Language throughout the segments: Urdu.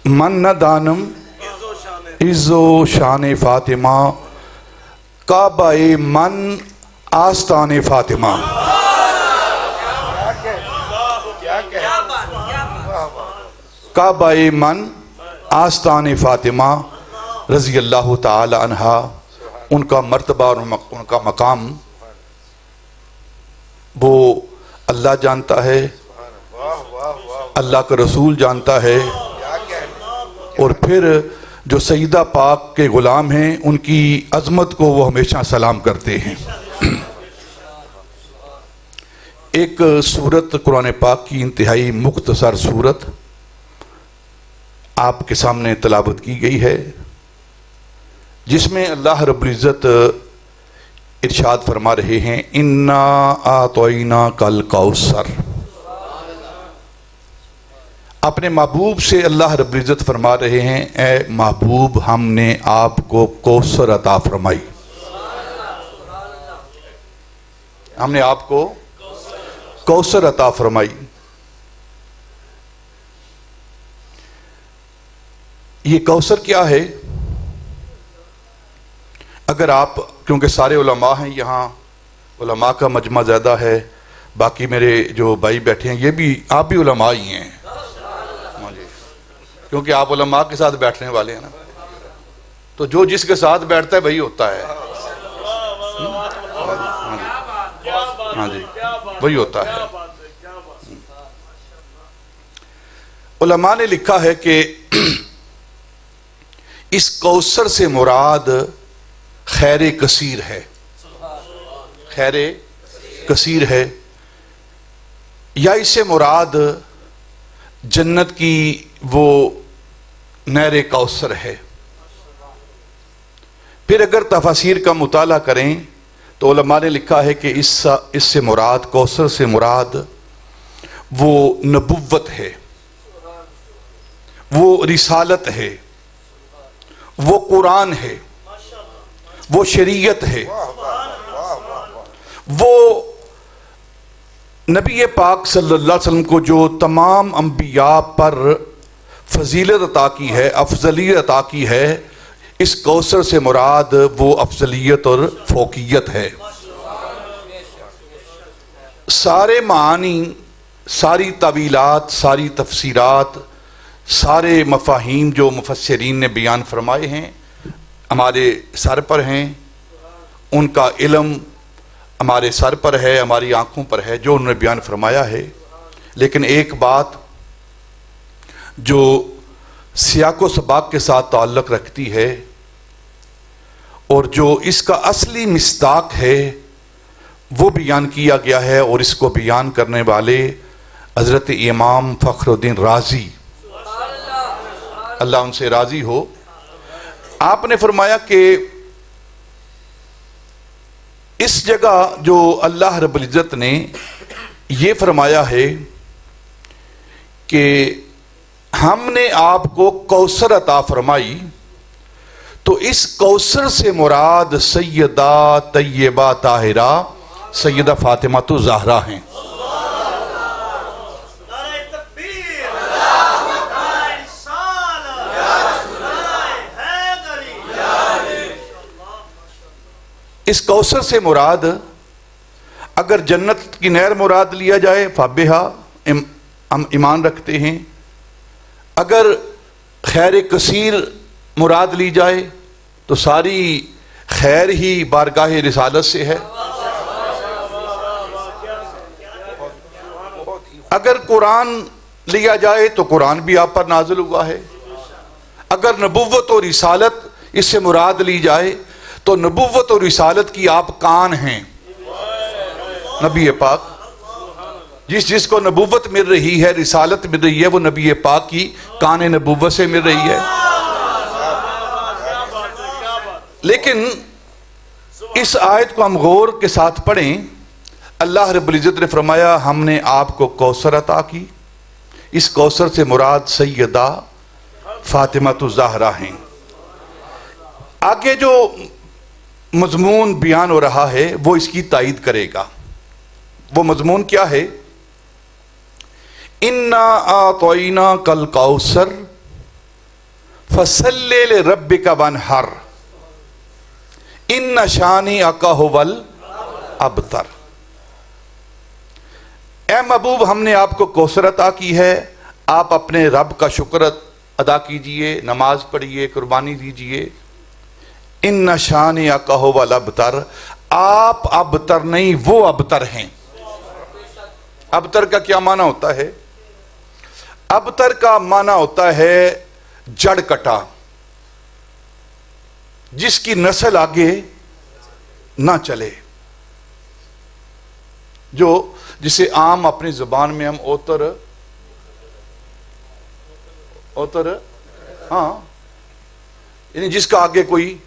من نہ دانم عزو شان فاطمہ کعبہ من آستان فاطمہ. کعبہ من آستان فاطمہ رضی اللہ تعالی عنہا، ان کا مرتبہ اور ان کا مقام وہ اللہ جانتا ہے، اللہ کا رسول جانتا ہے، اور پھر جو سیدہ پاک کے غلام ہیں ان کی عظمت کو وہ ہمیشہ سلام کرتے ہیں. ایک سورت قرآن پاک کی انتہائی مختصر سورت آپ کے سامنے تلاوت کی گئی ہے، جس میں اللہ رب العزت ارشاد فرما رہے ہیں انا اعطیناک الکوثر. اپنے محبوب سے اللہ رب العزت فرما رہے ہیں اے محبوب ہم نے آپ کو کوثر عطا فرمائی. ہم نے آپ کو کوثر عطا فرمائی. یہ کوثر کیا ہے؟ اگر آپ، کیونکہ سارے علماء ہیں یہاں، علماء کا مجمع زیادہ ہے، باقی میرے جو بھائی بیٹھے ہیں یہ بھی، آپ بھی علماء ہی ہیں کیونکہ آپ علماء کے ساتھ بیٹھنے والے ہیں نا، تو جو جس کے ساتھ بیٹھتا ہے وہی ہوتا ہے. ہاں جی وہی ہوتا ہے. علماء نے لکھا ہے کہ اس کوثر سے مراد خیر کثیر ہے. خیر کثیر ہے، یا اس سے مراد جنت کی وہ نہر کوثر ہے. پھر اگر تفاسیر کا مطالعہ کریں تو علماء نے لکھا ہے کہ اس سے مراد، کوثر سے مراد وہ نبوت ہے، وہ رسالت ہے، وہ قرآن ہے، وہ شریعت ہے، وہ نبی پاک صلی اللہ علیہ وسلم کو جو تمام انبیاء پر فضیلت عطا کی ہے، افضلیت عطا کی ہے. اس کوثر سے مراد وہ افضلیت اور فوقیت ہے. سارے معانی، ساری تعویلات، ساری تفسیرات، سارے مفاہیم جو مفسرین نے بیان فرمائے ہیں ہمارے سر پر ہیں. ان کا علم ہمارے سر پر ہے، ہماری آنکھوں پر ہے جو انہوں نے بیان فرمایا ہے. لیکن ایک بات جو سیاق و سباق کے ساتھ تعلق رکھتی ہے اور جو اس کا اصلی مصداق ہے وہ بیان کیا گیا ہے، اور اس کو بیان کرنے والے حضرت امام فخر الدین رازی، اللہ ان سے راضی ہو. آپ نے فرمایا کہ اس جگہ جو اللہ رب العزت نے یہ فرمایا ہے کہ ہم نے آپ کو کوثر عطا فرمائی، تو اس کوثر سے مراد سیدہ طیبہ طاہرہ سیدہ فاطمہ الزہرا ہیں. اس کوثر سے مراد اگر جنت کی نہر مراد لیا جائے فابہا، ہم ایمان رکھتے ہیں. اگر خیر کثیر مراد لی جائے تو ساری خیر ہی بارگاہ رسالت سے ہے. اگر قرآن لیا جائے تو قرآن بھی آپ پر نازل ہوا ہے. اگر نبوت اور رسالت اس سے مراد لی جائے تو نبوت اور رسالت کی آپ کان ہیں. نبی پاک جس کو نبوت مل رہی ہے، رسالت مل رہی ہے، وہ نبی پاک کی کان نبوت سے مل رہی ہے. لیکن اس آیت کو ہم غور کے ساتھ پڑھیں. اللہ رب العزت نے فرمایا ہم نے آپ کو کوثر عطا کی. اس کوثر سے مراد سیدہ فاطمہ الزہرا ہیں. آگے جو مضمون بیان ہو رہا ہے وہ اس کی تائید کرے گا. وہ مضمون کیا ہے؟ انا اعطیناک الکوثر فصلی لربک وانحر ان شانئک ھو الابتر۔ اے محبوب، ہم نے آپ کو کوثر عطا کی ہے، آپ اپنے رب کا شکر ادا کیجئے، نماز پڑھیے، قربانی دیجئے۔ ان شانئک ھو الابتر، آپ ابتر نہیں، وہ ابتر ہیں۔ ابتر کا کیا معنی ہوتا ہے؟ ابتر کا معنی ہوتا ہے جڑ کٹا، جس کی نسل آگے نہ چلے، جسے عام اپنی زبان میں ہم اوتر ہاں، یعنی جس کا آگے کوئی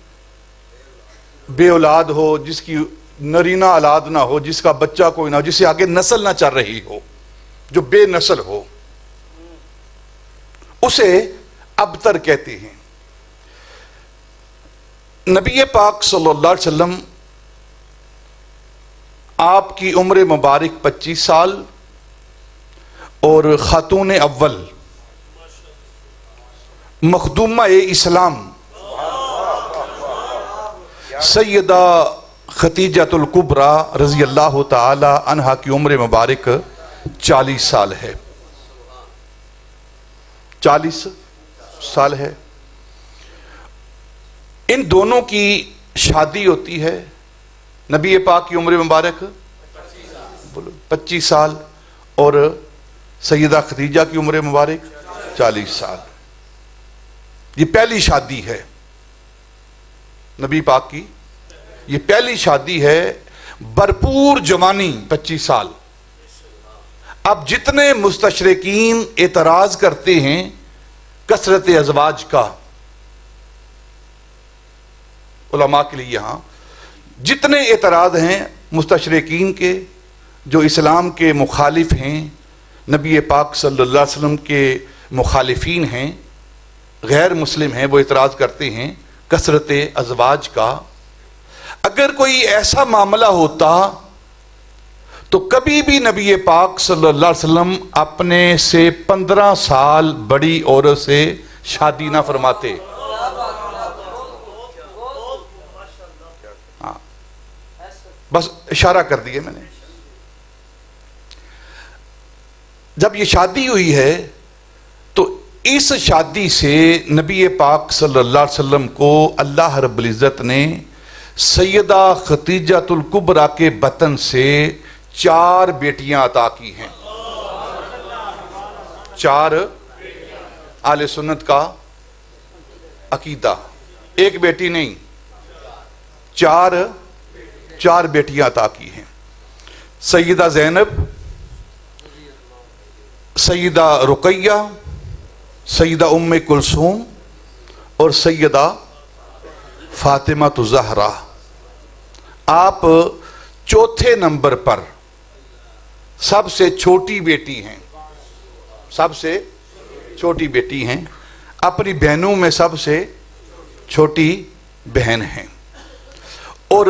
بے اولاد ہو، جس کی نرینہ اولاد نہ ہو، جس کا بچہ کوئی نہ ہو، جسے آگے نسل نہ چل رہی ہو، جو بے نسل ہو، اسے ابتر کہتے ہیں۔ نبی پاک صلی اللہ علیہ وسلم، آپ کی عمر مبارک 25 سال، اور خاتون اول مخدومہ اسلام سیدہ خدیجۃ الکبریٰ رضی اللہ تعالی عنہا کی عمر مبارک 40 سال ہے۔ 40 سال ہے۔ ان دونوں کی شادی ہوتی ہے، نبی پاک کی عمر مبارک 25 سال اور سیدہ خدیجہ کی عمر مبارک 40 سال۔ یہ پہلی شادی ہے نبی پاک کی، یہ پہلی شادی ہے، بھرپور جوانی 25 سال۔ اب جتنے مستشرقین اعتراض کرتے ہیں کثرت ازواج کا، علماء کے لیے یہاں جتنے اعتراض ہیں مستشرقین کے، جو اسلام کے مخالف ہیں، نبی پاک صلی اللہ علیہ وسلم کے مخالفین ہیں، غیر مسلم ہیں، وہ اعتراض کرتے ہیں کثرت ازواج کا۔ اگر کوئی ایسا معاملہ ہوتا تو کبھی بھی نبی پاک صلی اللہ علیہ وسلم اپنے سے 15 سال بڑی عورت سے شادی نہ فرماتے۔ ہاں، بس اشارہ کر دیے میں نے۔ جب یہ شادی ہوئی ہے تو اس شادی سے نبی پاک صلی اللہ علیہ وسلم کو اللہ رب العزت نے سیدہ خدیجۃ الکبریٰ کے بطن سے 4 بیٹیاں عطا کی ہیں۔ 4 اہل سنت کا عقیدہ، ایک بیٹی نہیں، 4 بیٹیاں عطا کی ہیں۔ سیدہ زینب، سیدہ رقیہ، سیدہ ام کلثوم اور سیدہ فاطمہ الزہرا۔ آپ چوتھے نمبر پر سب سے چھوٹی بیٹی ہیں، سب سے چھوٹی بیٹی ہیں، اپنی بہنوں میں سب سے چھوٹی بہن ہیں، اور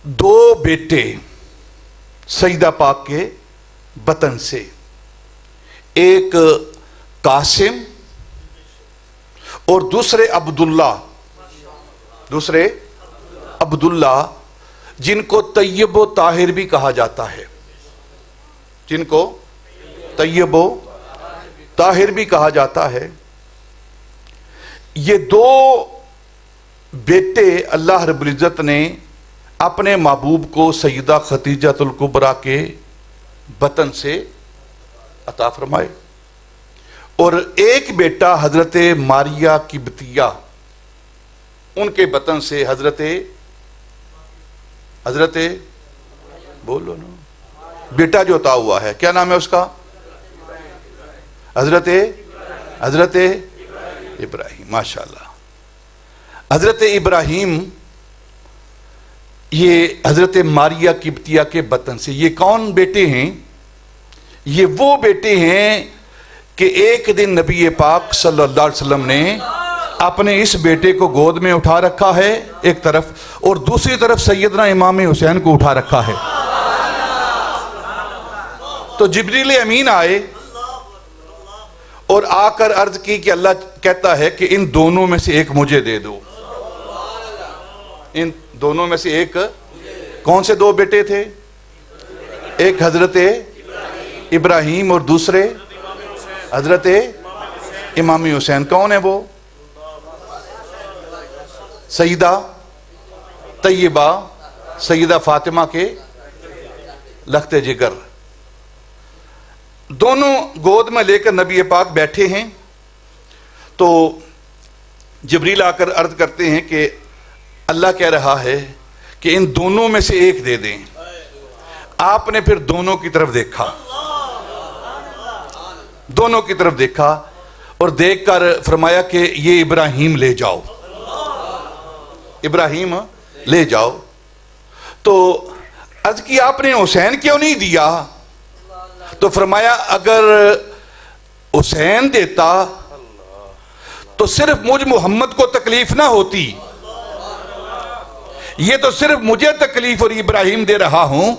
2 بیٹے سیدہ پاک کے بطن سے، ایک قاسم اور دوسرے عبداللہ، جن کو طیب و طاہر بھی کہا جاتا ہے، جن کو طیب و طاہر بھی کہا جاتا ہے۔ یہ 2 بیٹے اللہ رب العزت نے اپنے محبوب کو سیدہ خدیجۃ الکبریٰ کے بطن سے عطا فرمائے، اور ایک بیٹا حضرت ماریہ قبطیہ، ان کے بطن سے حضرت بولو نا، بیٹا جو عطا ہوا ہے، کیا نام ہے اس کا؟ حضرت ابراہیم۔ ماشاءاللہ، حضرت ابراہیم یہ حضرت ماریہ قبطیہ کے بطن سے۔ یہ کون بیٹے ہیں؟ یہ وہ بیٹے ہیں کہ ایک دن نبی پاک صلی اللہ علیہ وسلم نے اپنے اس بیٹے کو گود میں اٹھا رکھا ہے ایک طرف، اور دوسری طرف سیدنا امام حسین کو اٹھا رکھا ہے۔ تو جبریل امین آئے اور آ کر عرض کی کہ اللہ کہتا ہے کہ ان دونوں میں سے ایک مجھے دے دو. ان دونوں میں سے ایک. کون سے دو بیٹے تھے؟ ایک حضرت ابراہیم اور دوسرے حضرت امام حسین. کون ہے وہ؟ سیدہ طیبہ سیدہ فاطمہ کے لخت جگر. دونوں گود میں لے کر نبی پاک بیٹھے ہیں تو جبریل آ کر عرض کرتے ہیں کہ اللہ کہہ رہا ہے کہ ان دونوں میں سے ایک دے دیں. آپ نے پھر دونوں کی طرف دیکھا، دونوں کی طرف دیکھا اور دیکھ کر فرمایا کہ یہ ابراہیم لے جاؤ، ابراہیم لے جاؤ. تو عرض کی آپ نے حسین کیوں نہیں دیا؟ تو فرمایا اگر حسین دیتا تو صرف مجھ محمد کو تکلیف نہ ہوتی، یہ تو صرف مجھے تکلیف اور ابراہیم دے رہا ہوں.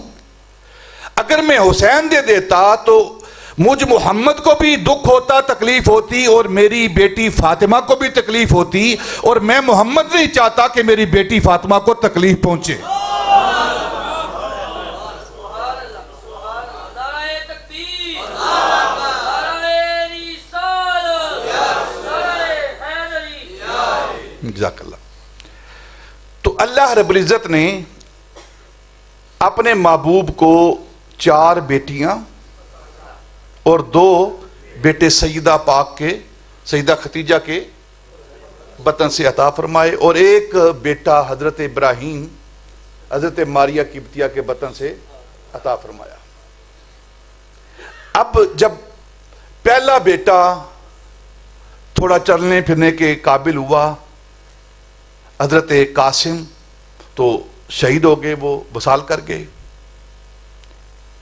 اگر میں حسین دے دیتا تو مجھ محمد کو بھی دکھ ہوتا، تکلیف ہوتی، اور میری بیٹی فاطمہ کو بھی تکلیف ہوتی، اور میں محمد نہیں چاہتا کہ میری بیٹی فاطمہ کو تکلیف پہنچے. جزاک اللہ. تو اللہ رب العزت نے اپنے محبوب کو 4 بیٹیاں اور 2 بیٹے سیدہ پاک کے، سیدہ خدیجہ کے بطن سے عطا فرمائے، اور ایک بیٹا حضرت ابراہیم حضرت ماریہ قبطیہ کے بطن سے عطا فرمایا. اب جب پہلا بیٹا تھوڑا چلنے پھرنے کے قابل ہوا، حضرت قاسم، تو شہید ہو گئے، وہ وصال کر گئے.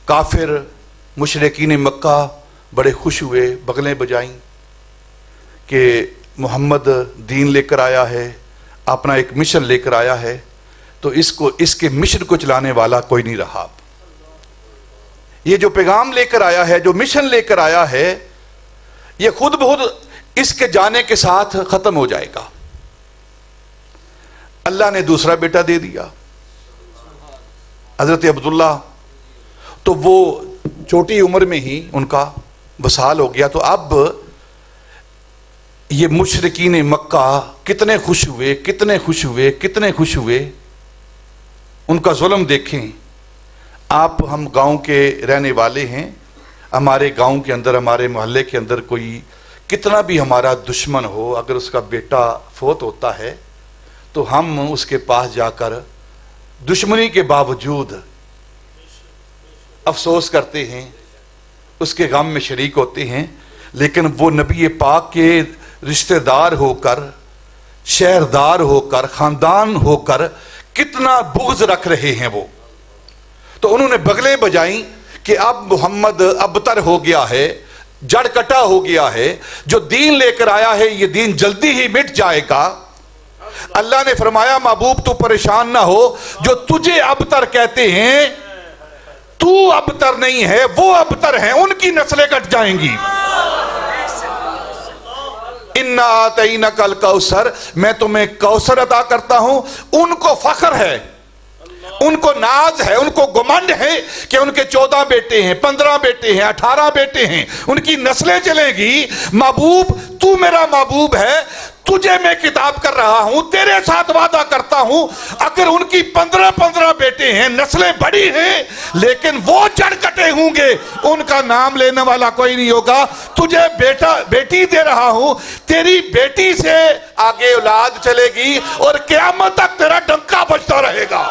کافر مشرکین مکہ بڑے خوش ہوئے، بغلیں بجائیں کہ محمد دین لے کر آیا ہے، اپنا ایک مشن لے کر آیا ہے، تو اس کے مشن کو چلانے والا کوئی نہیں رہا. یہ جو پیغام لے کر آیا ہے، جو مشن لے کر آیا ہے، یہ خود بخود اس کے جانے کے ساتھ ختم ہو جائے گا. اللہ نے دوسرا بیٹا دے دیا، حضرت عبداللہ. تو وہ چھوٹی عمر میں ہی ان کا وصال ہو گیا. تو اب یہ مشرکین مکہ کتنے خوش ہوئے، کتنے خوش ہوئے، کتنے خوش ہوئے. ان کا ظلم دیکھیں آپ. ہم گاؤں کے رہنے والے ہیں، ہمارے گاؤں کے اندر، ہمارے محلے کے اندر کوئی کتنا بھی ہمارا دشمن ہو، اگر اس کا بیٹا فوت ہوتا ہے تو ہم اس کے پاس جا کر دشمنی کے باوجود افسوس کرتے ہیں، اس کے غم میں شریک ہوتے ہیں. لیکن وہ نبی پاک کے رشتہ دار ہو کر، شہردار ہو کر، خاندان ہو کر کتنا بغض رکھ رہے ہیں وہ. تو انہوں نے بغلیں بجائیں کہ اب محمد ابتر ہو گیا ہے، جڑ کٹا ہو گیا ہے، جو دین لے کر آیا ہے یہ دین جلدی ہی مٹ جائے گا. اللہ نے فرمایا محبوب تو پریشان نہ ہو، جو تجھے ابتر کہتے ہیں، تو ابتر نہیں ہے، وہ ابتر ہیں، ان کی نسلیں کٹ جائیں گی. اِنَّا آتَيْنَكَ الْكَوْثَرَ، میں تمہیں کوثر عطا کرتا ہوں. ان کو فخر ہے، ان کو ناز ہے، ان کو گمنڈ ہے کہ ان کے 14 بیٹے ہیں، 15 بیٹے ہیں، 18 بیٹے ہیں، ان کی نسلیں چلیں گی. محبوب تو میرا محبوب ہے، تجھے میں کتاب کر رہا ہوں، تیرے ساتھ وعدہ کرتا ہوں اگر ان کی 15 بیٹے ہیں، نسلیں بڑی ہیں، لیکن وہ جڑ کٹے ہوں گے، ان کا نام لینے والا کوئی نہیں ہوگا. تجھے بیٹی دے رہا ہوں، تیری بیٹی سے آگے اولاد چلے گی اور قیامت تک تیرا ڈنکا بجتا رہے گا.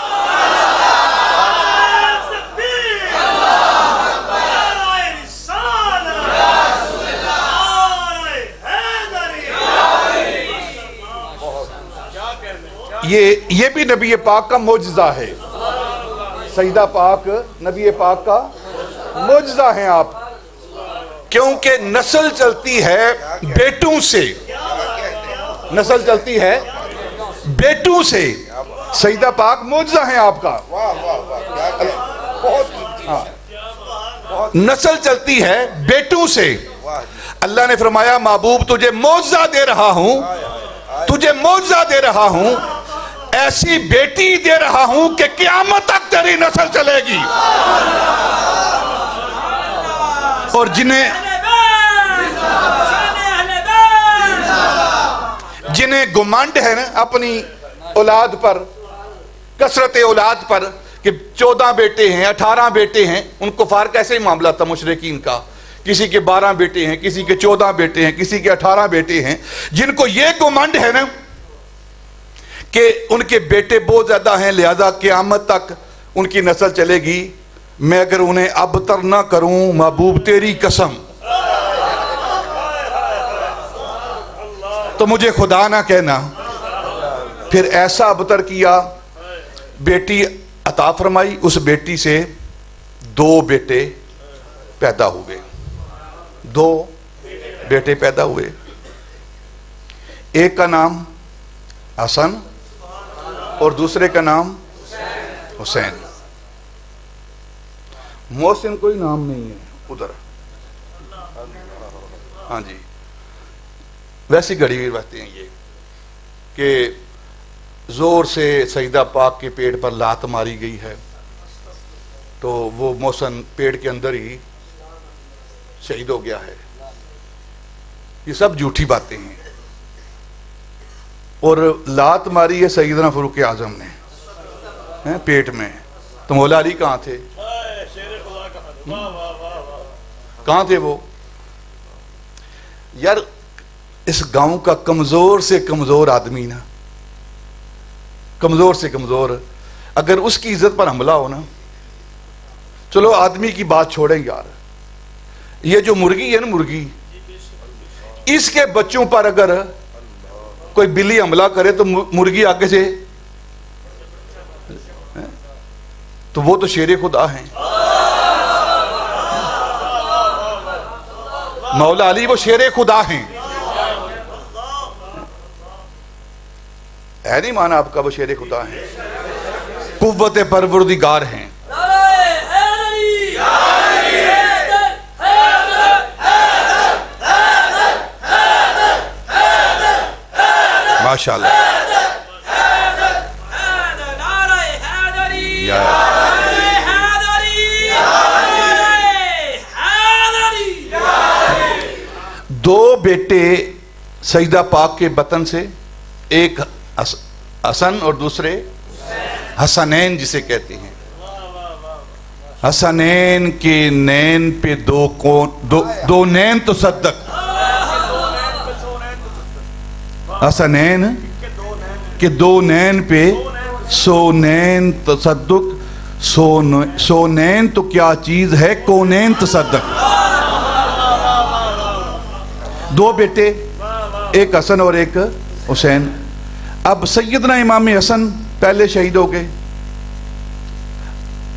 یہ بھی نبی پاک کا معجزہ ہے. سیدہ پاک نبی پاک کا معجزہ ہیں آپ، کیونکہ نسل چلتی ہے بیٹوں سے، نسل چلتی ہے بیٹوں سے. سیدہ پاک معجزہ ہیں آپ کا. نسل چلتی ہے بیٹوں سے. اللہ نے فرمایا محبوب تجھے معجزہ دے رہا ہوں، تجھے معجزہ دے رہا ہوں، ایسی بیٹی دے رہا ہوں کہ قیامت تک تیری نسل چلے گی۔ اور جنہیں گمنڈ ہے نا اپنی اولاد پر، کثرت اولاد پر، کہ 14 بیٹے ہیں 18 بیٹے ہیں، ان کفار کیسے ہی معاملہ تھا مشرکین کا، کسی کے 12 بیٹے ہیں، کسی کے 14 بیٹے ہیں، کسی کے 18 بیٹے ہیں، جن کو یہ گمنڈ ہے نا کہ ان کے بیٹے بہت زیادہ ہیں لہذا قیامت تک ان کی نسل چلے گی، میں اگر انہیں ابتر نہ کروں محبوب تیری قسم تو مجھے خدا نہ کہنا۔ پھر ایسا ابتر کیا، بیٹی عطا فرمائی، اس بیٹی سے 2 بیٹے پیدا ہوئے، 2 بیٹے پیدا ہوئے، ایک کا نام حسن اور دوسرے کا نام حسین۔ محسن کوئی نام نہیں ہے ادھر، ہاں جی، ویسی گھڑی ہوئی باتیں ہیں یہ کہ زور سے سیدہ پاک کے پیڑ پر لات ماری گئی ہے تو وہ محسن پیڑ کے اندر ہی شہید ہو گیا ہے، یہ سب جھوٹی باتیں ہیں۔ اور لات ماری ہے سیدنا فاروق اعظم نے پیٹ میں، تو مولا علی کہاں تھے؟ کہاں تھے وہ؟ یار اس گاؤں کا کمزور سے کمزور آدمی نا، کمزور سے کمزور، اگر اس کی عزت پر حملہ ہو نا، چلو آدمی کی بات چھوڑیں یار، یہ جو مرغی ہے نا مرغی، اس کے بچوں پر اگر کوئی بلی حملہ کرے تو مرغی آگے سے، تو وہ تو شیر خدا ہیں، مولا علی وہ شیر خدا ہیں، ہے نہیں مانا آپ کا وہ شیر خدا ہیں، قوت پروردگار ہیں۔ ماشاءاللہ دو بیٹے سیدہ پاک کے بطن سے، ایک حسن اور دوسرے حسنین جسے کہتے ہیں۔ حسنین کے نین پہ دو نین تصدق، حسنین کے 2 نین پہ 100 نین تصدق، 100 نین تو کیا چیز ہے، کونین تصدق۔ 2 بیٹے، ایک حسن اور ایک حسین۔ اب سیدنا امام حسن پہلے شہید ہو گئے،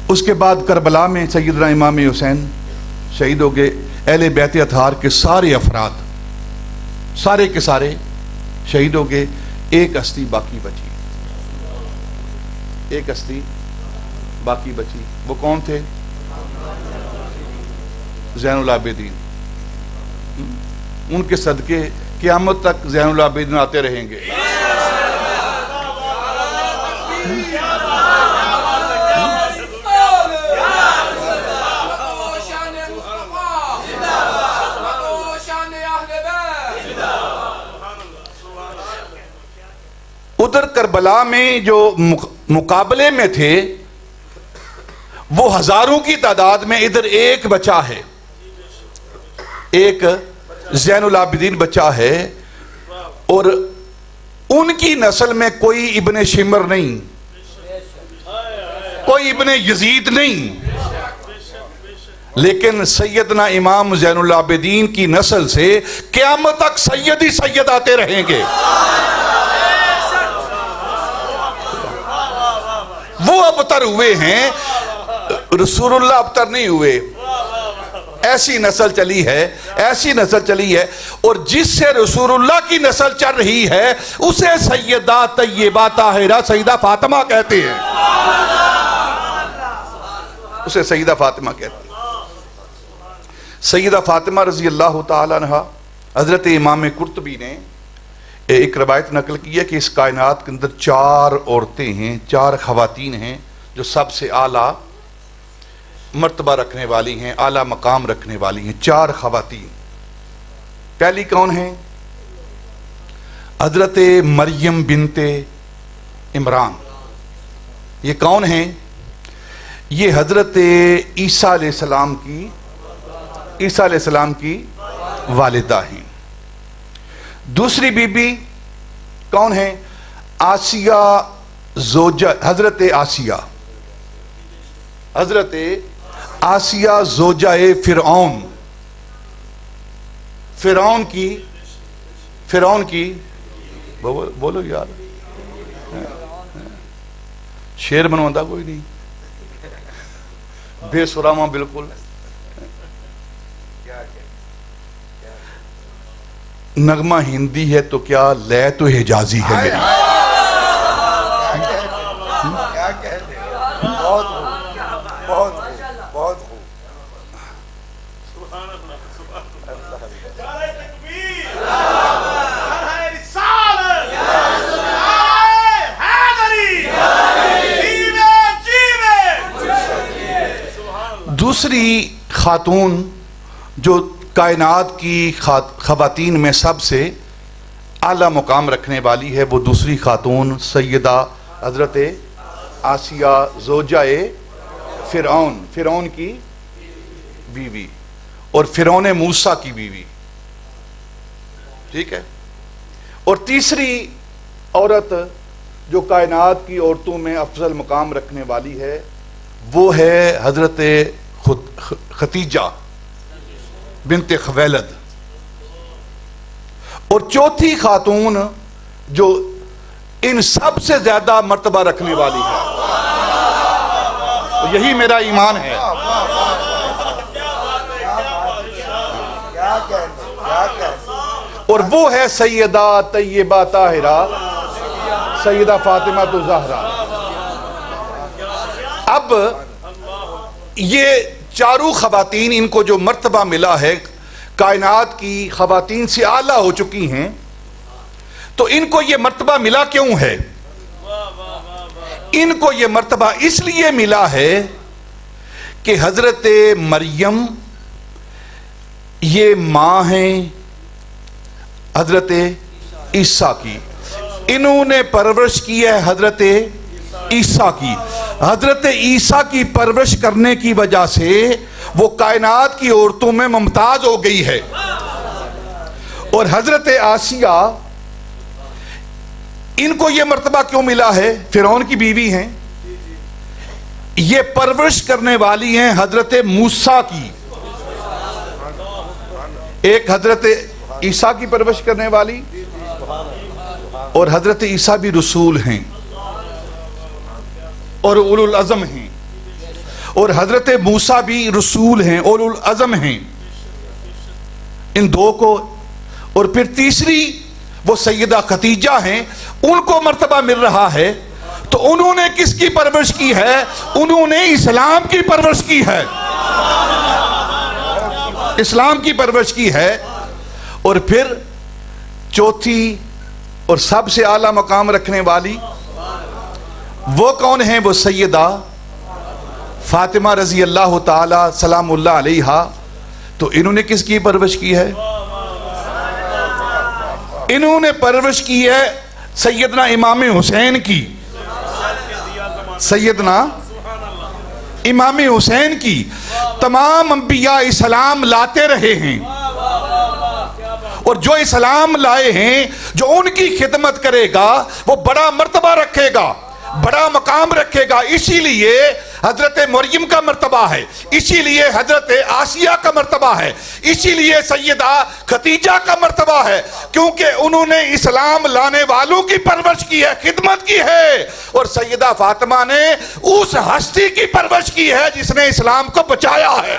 اس کے بعد کربلا میں سیدنا امام حسین شہید ہو گئے۔ اہل بیت اطہار کے سارے افراد سارے کے سارے شہید ہو گئے، ایک ہستی باقی بچی، ایک ہستی باقی بچی۔ وہ کون تھے؟ زین العابدین۔ ان کے صدقے قیامت تک زین العابدین آتے رہیں گے۔ ادھر کربلا میں جو مقابلے میں تھے وہ ہزاروں کی تعداد میں، ادھر ایک بچہ ہے، ایک زین العابدین بچہ ہے، اور ان کی نسل میں کوئی ابن شمر نہیں، کوئی ابن یزید نہیں، لیکن سیدنا امام زین العابدین کی نسل سے قیامت تک سید ہی سید آتے رہیں گے۔ وہ ابتر ہوئے ہیں، رسول اللہ ابتر نہیں ہوئے۔ ایسی نسل چلی ہے، ایسی نسل چلی ہے، اور جس سے رسول اللہ کی نسل چل رہی ہے اسے سیدہ طیبہ طاہرہ سیدہ فاطمہ کہتے ہیں، اسے سیدہ فاطمہ کہتے ہیں۔ سیدہ فاطمہ رضی اللہ تعالیٰ عنہ، حضرت امام قرطبی نے ایک روایت نقل کی ہے کہ اس کائنات کے اندر 4 عورتیں ہیں، 4 خواتین ہیں جو سب سے اعلیٰ مرتبہ رکھنے والی ہیں، اعلیٰ مقام رکھنے والی ہیں۔ 4 خواتین۔ پہلی کون ہیں؟ حضرت مریم بنت عمران۔ یہ کون ہیں؟ یہ حضرت عیسیٰ علیہ السلام کی والدہ ہیں۔ دوسری بی بی کون ہیں؟ آسیہ زوجہ، حضرت آسیہ زوجہ فرعون کی بولو یار، شیر بنواندہ کوئی نہیں، بے سرامہ بالکل۔ نغمہ ہندی ہے تو کیا، لے تو حجازی ہے میری۔ بہت خوب۔ دوسری خاتون جو کائنات کی خواتین میں سب سے اعلیٰ مقام رکھنے والی ہے، وہ دوسری خاتون سیدہ حضرت آسیہ زوجہ فرعون کی بیوی اور فرعون موسیٰ کی بیوی، ٹھیک ہے۔ اور تیسری عورت جو کائنات کی عورتوں میں افضل مقام رکھنے والی ہے وہ ہے حضرت ختیجہ بنت خویلد۔ اور چوتھی خاتون جو ان سب سے زیادہ مرتبہ رکھنے والی ہے، یہی میرا ایمان ہے، اور وہ ہے سیدہ طیبہ طاہرہ سیدہ فاطمہ الزہرا۔ اب یہ 4 خواتین، ان کو جو مرتبہ ملا ہے، کائنات کی خواتین سے اعلیٰ ہو چکی ہیں، تو ان کو یہ مرتبہ ملا کیوں ہے؟ ان کو یہ مرتبہ اس لیے ملا ہے کہ حضرت مریم یہ ماں ہیں حضرت عیسیٰ کی، انہوں نے پرورش کی ہے حضرت عیسیٰ کی۔ حضرت عیسیٰ کی پرورش کرنے کی وجہ سے وہ کائنات کی عورتوں میں ممتاز ہو گئی ہے۔ اور حضرت آسیہ، ان کو یہ مرتبہ کیوں ملا ہے؟ فرعون کی بیوی ہیں، یہ پرورش کرنے والی ہیں حضرت موسیٰ کی، ایک حضرت عیسیٰ کی پرورش کرنے والی، اور حضرت عیسیٰ بھی رسول ہیں اور اولو العزم ہیں، اور حضرت موسیٰ بھی رسول ہیں، اولو العزم ہیں، ان 2 کو۔ اور پھر تیسری وہ سیدہ ختیجہ ہیں، ان کو مرتبہ مل رہا ہے، تو انہوں نے کس کی پرورش کی ہے؟ انہوں نے اسلام کی پرورش کی ہے، اسلام کی پرورش کی ہے۔ اور پھر چوتھی اور سب سے اعلیٰ مقام رکھنے والی وہ کون ہیں؟ وہ سیدہ فاطمہ رضی اللہ تعالی سلام اللہ علیہا۔ تو انہوں نے کس کی پرورش کی ہے؟ انہوں نے پرورش کی ہے سیدنا امام حسین کی، سیدنا امام حسین کی۔ تمام انبیاء اسلام لاتے رہے ہیں، اور جو اسلام لائے ہیں، جو ان کی خدمت کرے گا وہ بڑا مرتبہ رکھے گا، بڑا مقام رکھے گا۔ اسی لیے حضرت مریم کا مرتبہ ہے، اسی لیے حضرت آسیہ کا مرتبہ ہے، اسی لیے سیدہ ختیجہ کا مرتبہ ہے، کیونکہ انہوں نے اسلام لانے والوں کی پرورش کی ہے، خدمت کی ہے۔ اور سیدہ فاطمہ نے اس ہستی کی پرورش کی ہے جس نے اسلام کو بچایا ہے۔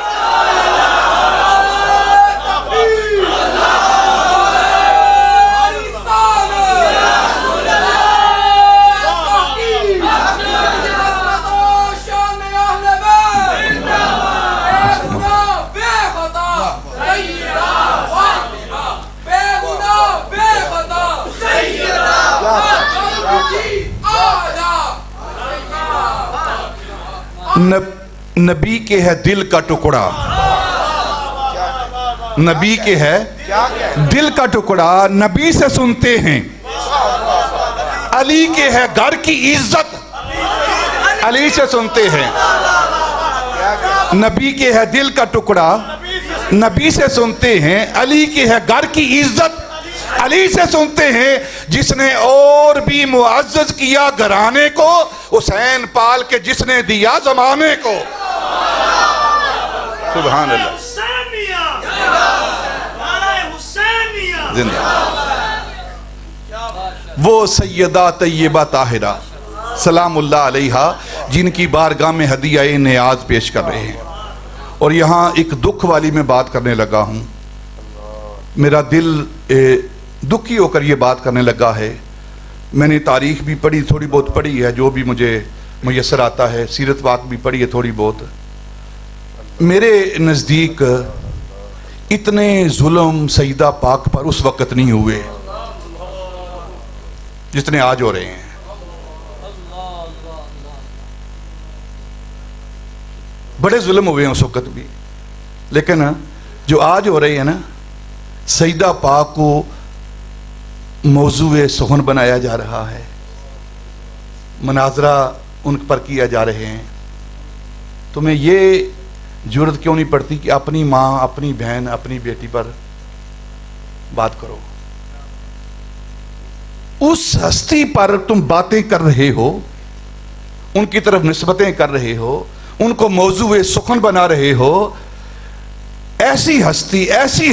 نبی کے ہے دل کا ٹکڑا، نبی کے ہے دل کا ٹکڑا، نبی سے سنتے ہیں، علی کے ہے گھر کی عزت، علی سے سنتے ہیں، نبی کے ہے دل کا ٹکڑا، نبی سے سنتے ہیں، علی کے ہے گھر کی عزت، علی سے سنتے ہیں، جس نے اور بھی معزز کیا گھرانے کو، حسین پال کے جس نے دیا زمانے کو۔ سبحان اللہ، زندہ وہ سیدہ طیبہ طاہرہ سلام اللہ علیہا، جن کی بارگاہ میں ہدیہ نیاز پیش کر رہے ہیں۔ اور یہاں ایک دکھ والی میں بات کرنے لگا ہوں، میرا دل دکھی ہو کر یہ بات کرنے لگا ہے۔ میں نے تاریخ بھی پڑھی، تھوڑی بہت پڑھی ہے، جو بھی مجھے میسر آتا ہے، سیرت پاک بھی پڑھی ہے تھوڑی بہت۔ میرے نزدیک اتنے ظلم سیدہ پاک پر اس وقت نہیں ہوئے جتنے آج ہو رہے ہیں۔ بڑے ظلم ہوئے ہیں اس وقت بھی، لیکن جو آج ہو رہے ہیں نا، سیدہ پاک کو موضوع سخن بنایا جا رہا ہے، مناظرہ ان پر کیا جا رہے ہیں۔ تمہیں یہ جرت کیوں نہیں پڑتی کہ اپنی ماں، اپنی بہن، اپنی بیٹی پر بات کرو؟ اس ہستی پر تم باتیں کر رہے ہو، ان کی طرف نسبتیں کر رہے ہو، ان کو موضوع سخن بنا رہے ہو۔ ایسی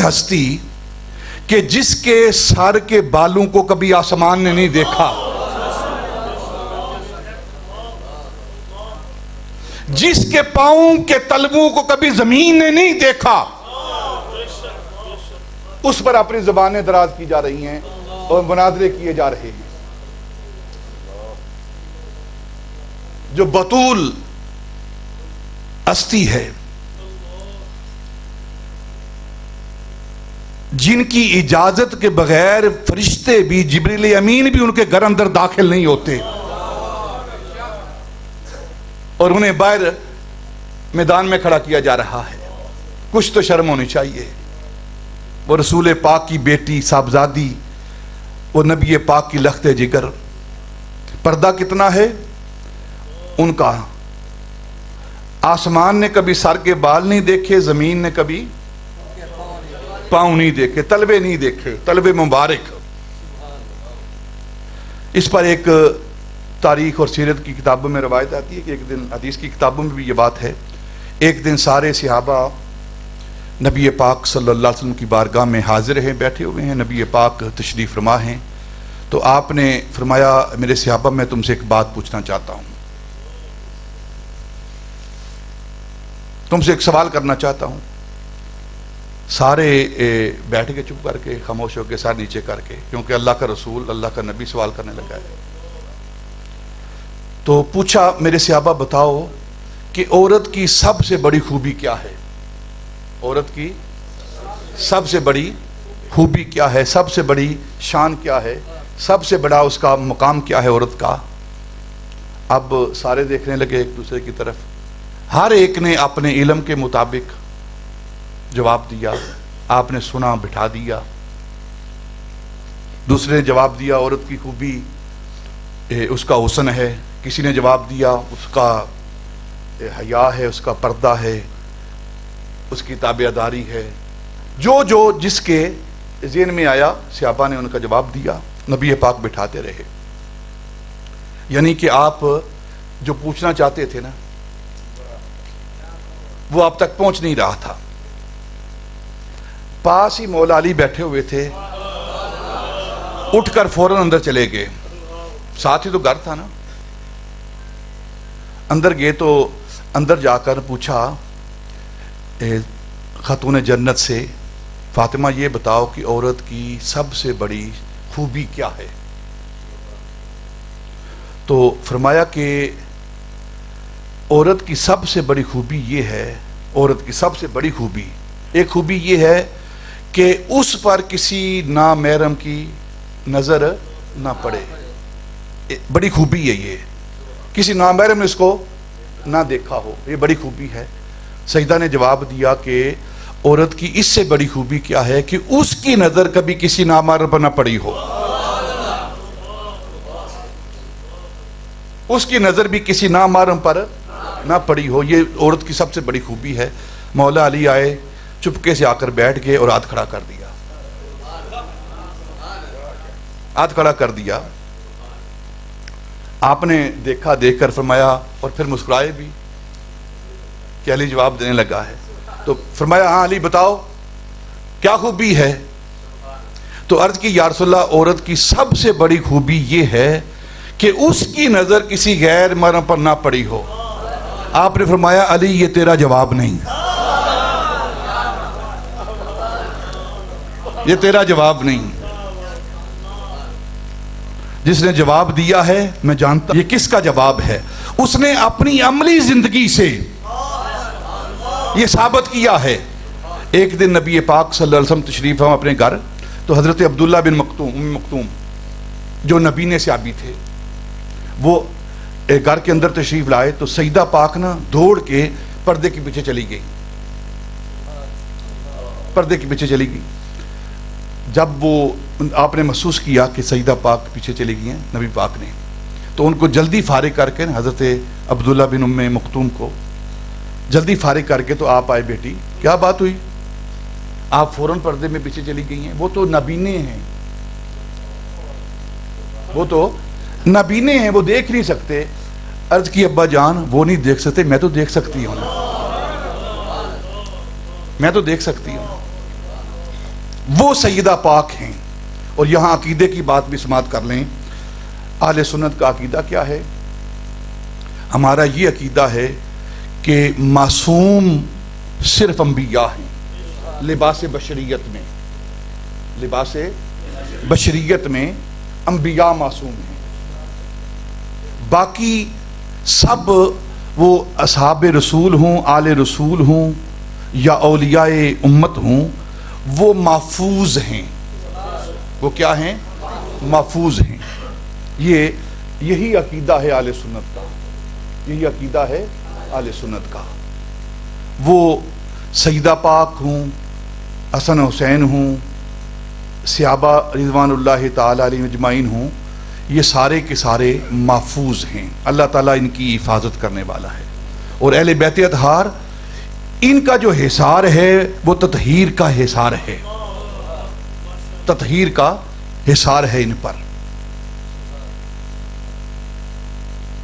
ہستی کہ جس کے سر کے بالوں کو کبھی آسمان نے نہیں دیکھا، جس کے پاؤں کے تلووں کو کبھی زمین نے نہیں دیکھا، اس پر اپنی زبانیں دراز کی جا رہی ہیں اور مناظرے کیے جا رہے ہیں۔ جو بطول ہستی ہے، جن کی اجازت کے بغیر فرشتے بھی، جبریل امین بھی ان کے گھر اندر داخل نہیں ہوتے، اور انہیں باہر میدان میں کھڑا کیا جا رہا ہے۔ کچھ تو شرم ہونی چاہیے۔ وہ رسول پاک کی بیٹی صاحبزادی، وہ نبی پاک کی لخت جگر، پردہ کتنا ہے ان کا؟ آسمان نے کبھی سر کے بال نہیں دیکھے، زمین نے کبھی پاؤں نہیں دیکھے، تلوے نہیں دیکھے، تلوے مبارک۔ اس پر ایک تاریخ اور سیرت کی کتابوں میں روایت آتی ہے کہ ایک دن، حدیث کی کتابوں میں بھی یہ بات ہے، ایک دن سارے صحابہ نبی پاک صلی اللہ علیہ وسلم کی بارگاہ میں حاضر ہیں، بیٹھے ہوئے ہیں، نبی پاک تشریف فرما ہیں۔ تو آپ نے فرمایا، میرے صحابہ میں تم سے ایک بات پوچھنا چاہتا ہوں، تم سے ایک سوال کرنا چاہتا ہوں۔ سارے بیٹھ کے چپ کر کے، خاموش ہو کے، سر نیچے کر کے، کیونکہ اللہ کا رسول، اللہ کا نبی سوال کرنے لگا ہے۔ تو پوچھا، میرے صحابہ بتاؤ کہ عورت کی سب سے بڑی خوبی کیا ہے؟ عورت کی سب سے بڑی خوبی کیا ہے؟ سب سے بڑی شان کیا ہے؟ سب سے بڑا اس کا مقام کیا ہے عورت کا؟ اب سارے دیکھنے لگے ایک دوسرے کی طرف، ہر ایک نے اپنے علم کے مطابق جواب دیا۔ آپ نے سنا، بٹھا دیا۔ دوسرے نے جواب دیا، عورت کی خوبی اس کا حسن ہے۔ کسی نے جواب دیا، اس کا حیا ہے، اس کا پردہ ہے، اس کی تابعداری ہے۔ جو جس کے ذہن میں آیا، صحابہ نے ان کا جواب دیا، نبی پاک بٹھاتے رہے۔ یعنی کہ آپ جو پوچھنا چاہتے تھے نا، وہ آپ تک پہنچ نہیں رہا تھا۔ پاس ہی مولا علی بیٹھے ہوئے تھے، اٹھ کر فوراً اندر چلے گئے، ساتھ ہی تو گھر تھا نا۔ اندر گئے تو اندر جا کر پوچھا خاتون جنت سے، فاطمہ یہ بتاؤ کہ عورت کی سب سے بڑی خوبی کیا ہے؟ تو فرمایا کہ عورت کی سب سے بڑی خوبی یہ ہے، عورت کی سب سے بڑی خوبی، ایک خوبی یہ ہے کہ اس پر کسی نامحرم کی نظر نہ پڑے۔ بڑی خوبی ہے یہ، کسی نامحرم نے اس کو نہ دیکھا ہو، یہ بڑی خوبی ہے۔ سیدہ نے جواب دیا کہ عورت کی اس سے بڑی خوبی کیا ہے کہ اس کی نظر کبھی کسی نامحرم پر نہ پڑی ہو، اس کی نظر بھی کسی نامحرم پر نہ پڑی ہو، یہ عورت کی سب سے بڑی خوبی ہے۔ مولا علی آئے، چپکے سے آ کر بیٹھ گئے اور ہاتھ کھڑا کر دیا، ہاتھ کھڑا کر دیا۔ آپ نے دیکھا، دیکھ کر فرمایا، اور پھر مسکرائے بھی کہ علی جواب دینے لگا ہے، تو فرمایا ہاں علی بتاؤ کیا خوبی ہے؟ تو عرض کی یا رسول اللہ عورت کی سب سے بڑی خوبی یہ ہے کہ اس کی نظر کسی غیر محرم پر نہ پڑی ہو۔ آپ نے فرمایا علی یہ تیرا جواب نہیں، یہ تیرا جواب نہیں، جس نے جواب دیا ہے میں جانتا یہ کس کا جواب ہے۔ اس نے اپنی عملی زندگی سے یہ ثابت کیا ہے۔ ایک دن نبی پاک صلی اللہ علیہ وسلم تشریف ہم اپنے گھر، تو حضرت عبداللہ بن مکتوم جو نبینے صحابی تھے وہ گھر کے اندر تشریف لائے، تو سیدہ پاک نا دوڑ کے پردے کے پیچھے چلی گئی، پردے کے پیچھے چلی گئی۔ جب وہ آپ نے محسوس کیا کہ سیدہ پاک پیچھے چلی گئی ہیں نبی پاک نے، تو ان کو جلدی فارغ کر کے حضرت عبداللہ بن مکتوم کو جلدی فارغ کر کے تو آپ آئے، بیٹی کیا بات ہوئی؟ آپ فوراً پردے میں پیچھے چلی گئی ہیں، وہ تو نبینے ہیں، وہ تو نبینے ہیں، وہ دیکھ نہیں سکتے۔ عرض کی ابا جان وہ نہیں دیکھ سکتے، میں تو دیکھ سکتی ہوں، میں تو دیکھ سکتی ہوں، وہ سیدہ پاک ہیں۔ اور یہاں عقیدے کی بات بھی سماعت کر لیں، اہل سنت کا عقیدہ کیا ہے؟ ہمارا یہ عقیدہ ہے کہ معصوم صرف انبیاء ہیں، لباس بشریت میں، لباس بشریت میں انبیاء معصوم ہیں، باقی سب وہ اصحاب رسول ہوں، آل رسول ہوں یا اولیاء امت ہوں، وہ محفوظ ہیں۔ وہ کیا ہیں؟ محفوظ ہیں۔ یہی عقیدہ ہے اہل سنت کا، یہی عقیدہ ہے اہل سنت کا۔ وہ سیدہ پاک ہوں، حسن حسین ہوں، صحابہ رضوان اللہ تعالی علیہم اجمعین ہوں، یہ سارے کے سارے محفوظ ہیں، اللہ تعالیٰ ان کی حفاظت کرنے والا ہے۔ اور اہل بیت اطہار ان کا جو حصار ہے وہ تطہیر کا حصار ہے، تطہیر کا حصار ہے ان پر،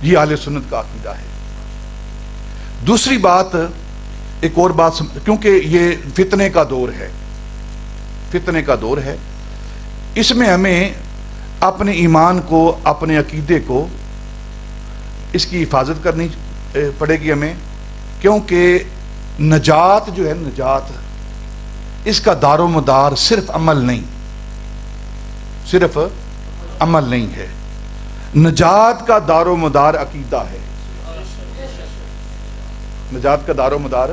یہ اہل سنت کا عقیدہ ہے۔ دوسری بات، ایک اور بات، کیونکہ یہ فتنے کا دور ہے، فتنے کا دور ہے، اس میں ہمیں اپنے ایمان کو، اپنے عقیدے کو، اس کی حفاظت کرنی پڑے گی ہمیں، کیونکہ نجات جو ہے، نجات اس کا دار و مدار صرف عمل نہیں، صرف عمل نہیں ہے، نجات کا دار و مدار عقیدہ ہے، نجات کا دار و مدار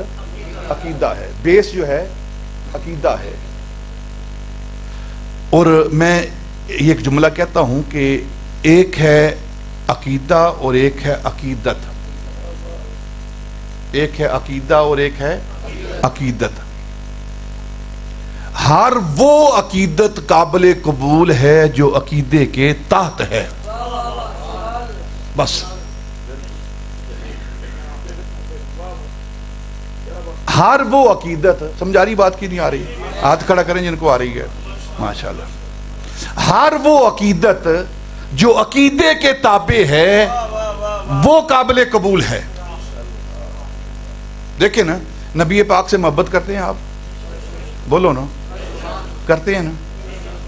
عقیدہ ہے، بیس جو ہے عقیدہ ہے۔ اور میں یہ ایک جملہ کہتا ہوں کہ ایک ہے عقیدہ اور ایک ہے عقیدت، ایک ہے عقیدہ اور ایک ہے عقیدت۔ ہر وہ عقیدت قابل قبول ہے جو عقیدے کے تحت ہے، بس ہر وہ عقیدت، سمجھاری بات کی نہیں آ رہی؟ ہاتھ کھڑا کریں جن کو آ رہی ہے، ماشاءاللہ۔ ہر وہ عقیدت جو عقیدے کے تابع ہے وہ قابل قبول ہے۔ دیکھیں نا، نبی پاک سے محبت کرتے ہیں آپ؟ بولو نا، کرتے ہیں نا؟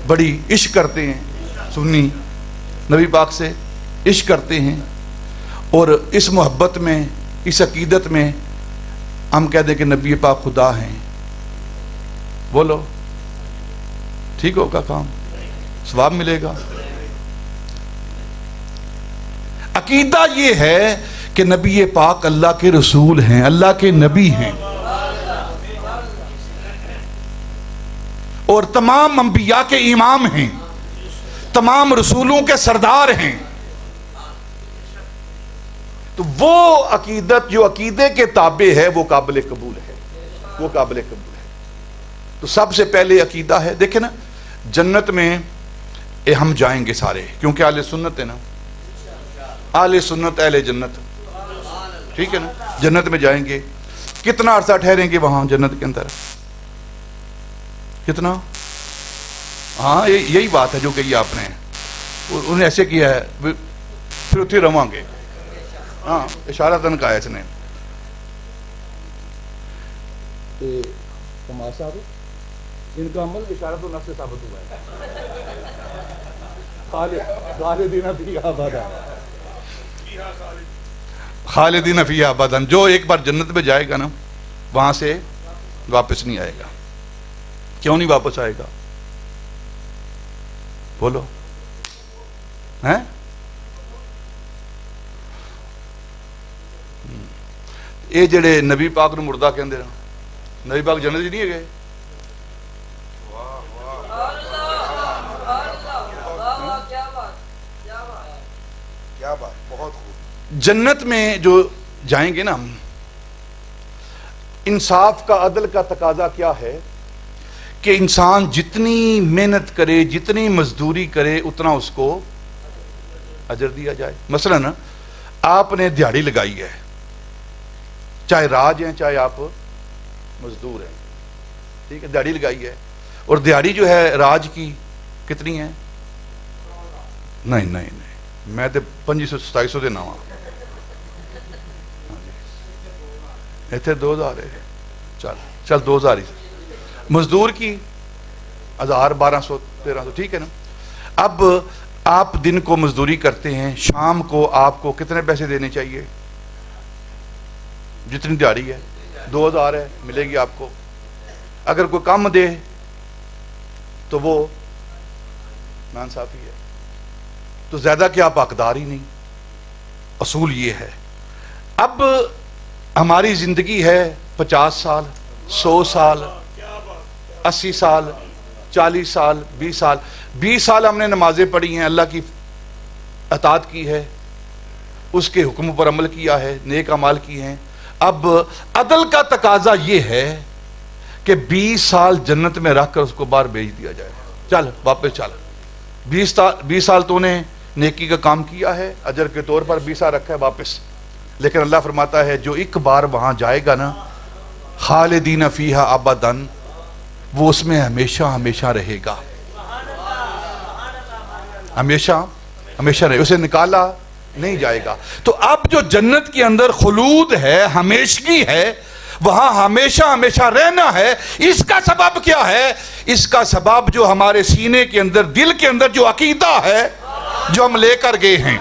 بڑی عشق کرتے ہیں سنی، نبی پاک سے عشق کرتے ہیں، اور اس محبت میں، اس عقیدت میں ہم کہہ دیں کہ نبی پاک خدا ہیں، بولو ٹھیک ہوگا کام؟ ثواب ملے گا؟ عقیدہ یہ ہے کہ نبی پاک اللہ کے رسول ہیں، اللہ کے نبی ہیں، اور تمام انبیاء کے امام ہیں، تمام رسولوں کے سردار ہیں، تو وہ عقیدت جو عقیدے کے تابع ہے وہ قابل قبول ہے، وہ قابل قبول ہے۔ تو سب سے پہلے عقیدہ ہے، دیکھیں نا جنت میں ہم جائیں گے سارے، کیونکہ اہل سنت ہے نا، اہل سنت اہل جنت، ٹھیک ہے نا، جنت میں جائیں گے۔ کتنا عرصہ ٹھہریں گے وہاں جنت کے اندر؟ کتنا؟ ہاں یہی بات ہے جو کہی آپ نے، انہیں ایسے کیا ہے پھر اتھی رواں گے، ہاں اشارہ تن کا ہے اس نے۔ ان کا عمل اشارہ تو نفس سے ثابت ہوا ہے، خالدین فیہا ابدا، جو ایک بار جنت میں جائے گا نا وہاں سے واپس نہیں آئے گا۔ کیوں نہیں واپس آئے گا؟ بولو ہیں؟ یہ جڑے نبی پاک نو مردہ کہندے نا، نبی پاک جنت ہی نہیں گئے؟ کیا بات، بہت خوب۔ جنت میں جو جائیں گے نا ہم، انصاف کا عدل کا تقاضا کیا ہے کہ انسان جتنی محنت کرے، جتنی مزدوری کرے، اتنا اس کو اجر دیا جائے۔ مثلا آپ نے دیہڑی لگائی ہے، چاہے راج ہیں چاہے آپ مزدور ہیں، ٹھیک ہے، دیہڑی لگائی ہے، اور دیہڑی جو ہے راج کی کتنی ہے؟ نہیں نہیں نہیں، میں تو 2500-2700 دے نواں ایتھے 2000 ہے، چل 2000 ہی، مزدور کی 1000 1200 1300، ٹھیک ہے نا۔ اب آپ دن کو مزدوری کرتے ہیں، شام کو آپ کو کتنے پیسے دینے چاہیے؟ جتنی دیہڑی ہے 2000 ہے، ملے گی آپ کو۔ اگر کوئی کم دے تو وہ ناانصافی ہے، تو زیادہ کہ آپ حقدار ہی نہیں۔ اصول یہ ہے۔ اب ہماری زندگی ہے 50 سال، 100 سال، 80 سال، 40 سال، 20 سال، 20 سال ہم نے نمازیں پڑھی ہیں، اللہ کی اطاعت کی ہے، اس کے حکم پر عمل کیا ہے، نیک اعمال کی ہیں۔ اب عدل کا تقاضا یہ ہے کہ 20 سال جنت میں رکھ کر اس کو باہر بھیج دیا جائے، چل واپس چل، 20 سال تو نے نیکی کا کام کیا ہے، اجر کے طور پر 20 سال رکھا ہے واپس۔ لیکن اللہ فرماتا ہے جو ایک بار وہاں جائے گا نا، خالدین فیہا ابداً، وہ اس میں ہمیشہ ہمیشہ رہے گا، ہمیشہ ہمیشہ رہے، اسے نکالا نہیں جائے گا۔ تو اب جو جنت کے اندر خلود ہے، ہمیشگی ہے، وہاں ہمیشہ ہمیشہ رہنا ہے، اس کا سبب کیا ہے؟ اس کا سبب جو ہمارے سینے کے اندر، دل کے اندر جو عقیدہ ہے جو ہم لے کر گئے ہیں،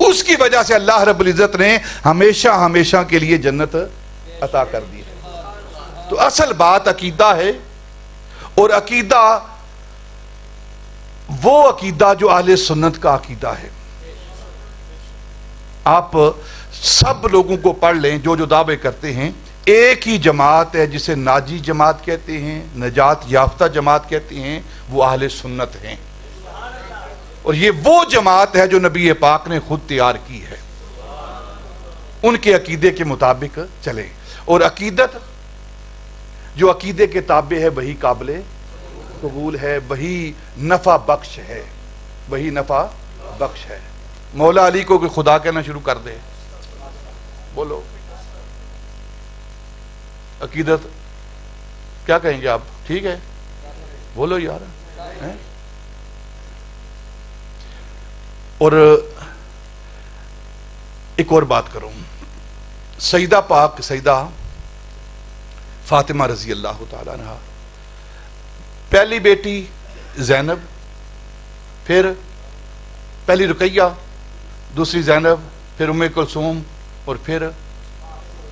اس کی وجہ سے اللہ رب العزت نے ہمیشہ ہمیشہ کے لیے جنت عطا کر دی ہے۔ تو اصل بات عقیدہ ہے، اور عقیدہ وہ عقیدہ جو اہل سنت کا عقیدہ ہے۔ آپ سب لوگوں کو پڑھ لیں جو جو دعوے کرتے ہیں، ایک ہی جماعت ہے جسے ناجی جماعت کہتے ہیں، نجات یافتہ جماعت کہتے ہیں، وہ اہل سنت ہیں، اور یہ وہ جماعت ہے جو نبی پاک نے خود تیار کی ہے۔ ان کے عقیدے کے مطابق چلیں، اور عقیدت جو عقیدے کے تابع ہے وہی قابل قبول ہے، وہی نفع بخش ہے، وہی نفع بخش ہے۔ مولا علی کو کوئی خدا کہنا شروع کر دے، بولو عقیدت کیا کہیں گے آپ؟ ٹھیک ہے بولو یار۔ اور ایک اور بات کروں، سیدہ پاک سیدہ فاطمہ رضی اللہ تعالیٰ عنہ، پہلی بیٹی زینب، پھر پہلی رقیہ، دوسری زینب، پھر ام کلثوم، اور پھر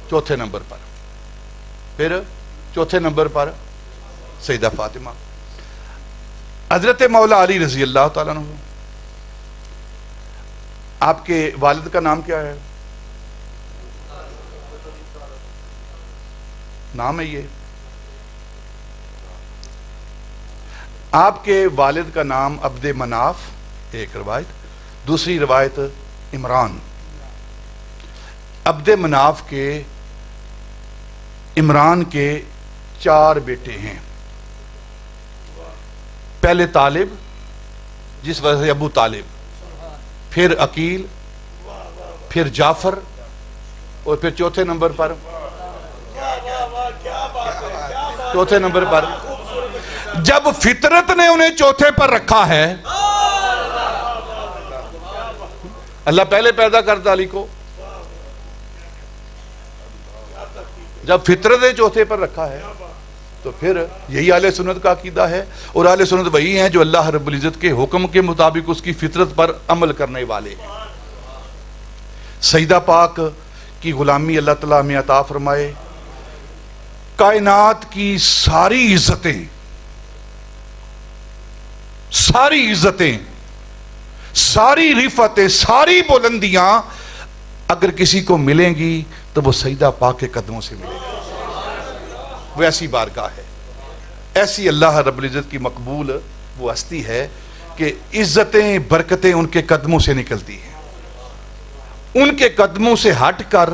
چوتھے نمبر پر سیدہ فاطمہ۔ حضرت مولا علی رضی اللہ تعالیٰ عنہ، آپ کے والد کا نام کیا ہے؟ نام ہے یہ؟ آپ کے والد کا نام عبد مناف، ایک روایت، دوسری روایت عمران، عبد مناف کے عمران کے 4 بیٹے ہیں. پہلے طالب جس وجہ سے ابو طالب، پھر عقیل، پھر جعفر، اور پھر چوتھے نمبر پر جب فطرت نے انہیں چوتھے پر رکھا ہے، اللہ پہلے پیدا کرتا علی کو، جب فطرت نے چوتھے پر رکھا ہے تو پھر یہی اہل سنت کا عقیدہ ہے. اور اہل سنت وہی ہیں جو اللہ رب العزت کے حکم کے مطابق اس کی فطرت پر عمل کرنے والے ہیں. سیدہ پاک کی غلامی اللہ تعالیٰ ہمیں عطا فرمائے. کائنات کی ساری عزتیں، ساری رفعتیں، ساری بلندیاں اگر کسی کو ملیں گی تو وہ سیدہ پاک کے قدموں سے ملے گی. وہ ایسی بارگاہ ہے، ایسی اللہ رب العزت کی مقبول وہ ہستی ہے کہ عزتیں برکتیں ان کے قدموں سے نکلتی ہیں. ان کے قدموں سے ہٹ کر،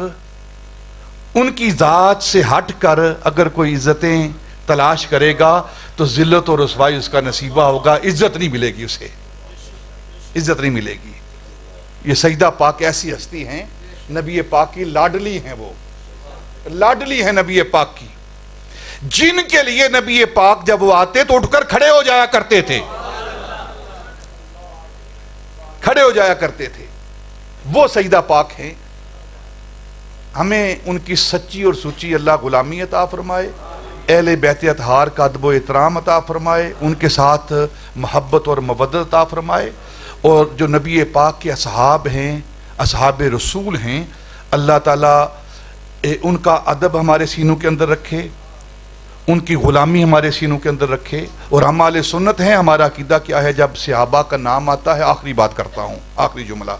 ان کی ذات سے ہٹ کر اگر کوئی عزتیں تلاش کرے گا تو ذلت اور رسوائی اس کا نصیبہ ہوگا. عزت نہیں ملے گی، اسے عزت نہیں ملے گی. یہ سیدہ پاک ایسی ہستی ہیں، نبی پاک کی لاڈلی ہیں، وہ لاڈلی ہیں نبی پاک کی، جن کے لیے نبی پاک جب وہ آتے تو اٹھ کر کھڑے ہو جایا کرتے تھے، کھڑے ہو جایا کرتے تھے. وہ سیدہ پاک ہیں. ہمیں ان کی سچی اور سچی اللہ غلامی عطا فرمائے. اہل بیت اطہار کا ادب و احترام عطا فرمائے. ان کے ساتھ محبت اور مودت عطا فرمائے. اور جو نبی پاک کے اصحاب ہیں، اصحاب رسول ہیں، اللہ تعالیٰ ان کا ادب ہمارے سینوں کے اندر رکھے، ان کی غلامی ہمارے سینوں کے اندر رکھے. اور ہم اہل سنت ہیں. ہمارا عقیدہ کیا ہے؟ جب صحابہ کا نام آتا ہے، آخری بات کرتا ہوں، آخری جملہ،